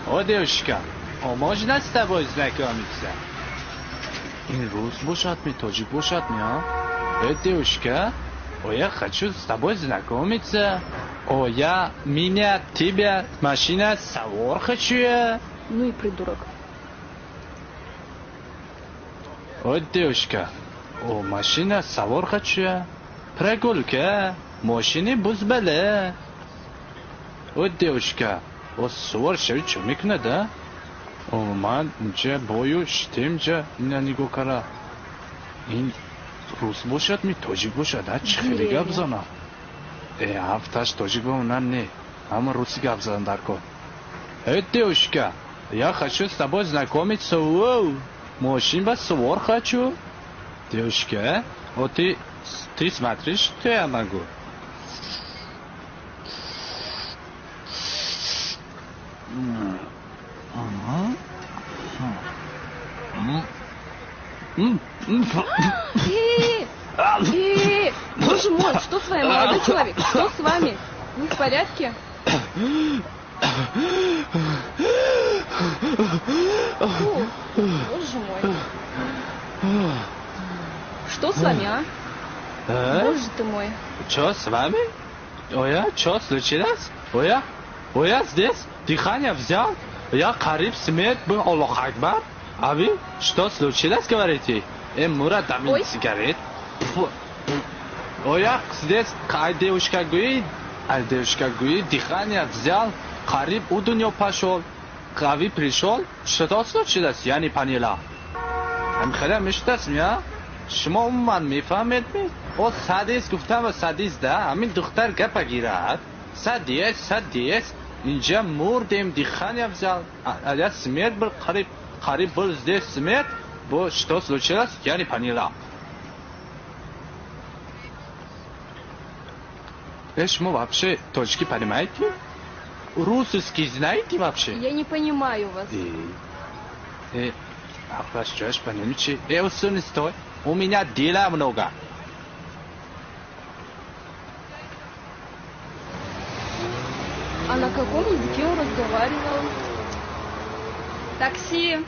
О, девушка, можно с тобой знакомиться? Рус бушатми, тоджик бушатми, а? Девушка, я хочу с тобой знакомиться. Меня, тебя, машина, савор хочу. Ну и придурок. Девушка, машина, савор хочу. Прогулка, машины бузбале. Девушка, савор шеви чё мекуна, да? Ман инҷа бою штемҷа ина нигоҳ кара. Ин рус бошад ми тоҷик бошад, чӣ хеле гап зана? Ҳафташ тоҷик бомонам не, ҳама руси гап зан дар кор. Девушка, я хочу с тобой знакомиться. Машин ба свор хочу. Девушка, ты смотришь, что я могу? Боже мой, что с вами, молодой человек? Что с вами? Вы в порядке? Фу, боже мой. Что с вами, а? Боже ты мой. Что с вами? Что случилось? Я здесь дыхание взял. Я кариб смерть был, Аллах Акбар. А вы что случилось, говорите? Мурат, дамин сигарет. Я здесь, девушка говорит, дыхание взял, кариб у дунья пошел. Кави пришел, что случилось? Я не поняла. خیلی میشناسم یا شما من میفهمید می سادیس گفتم سادیس ده همین دختر گپ گیرد سادیس اینجا مردیم دیخانی افزال یا смерть был قریب был здесь смерть что случилось я не поняла. شما вообще точки понимаете? Русский знаете вообще? Я не понимаю вас. Обращаешь по немечи. Усын стой. У меня дела много. А на каком языке он разговаривал? Такси.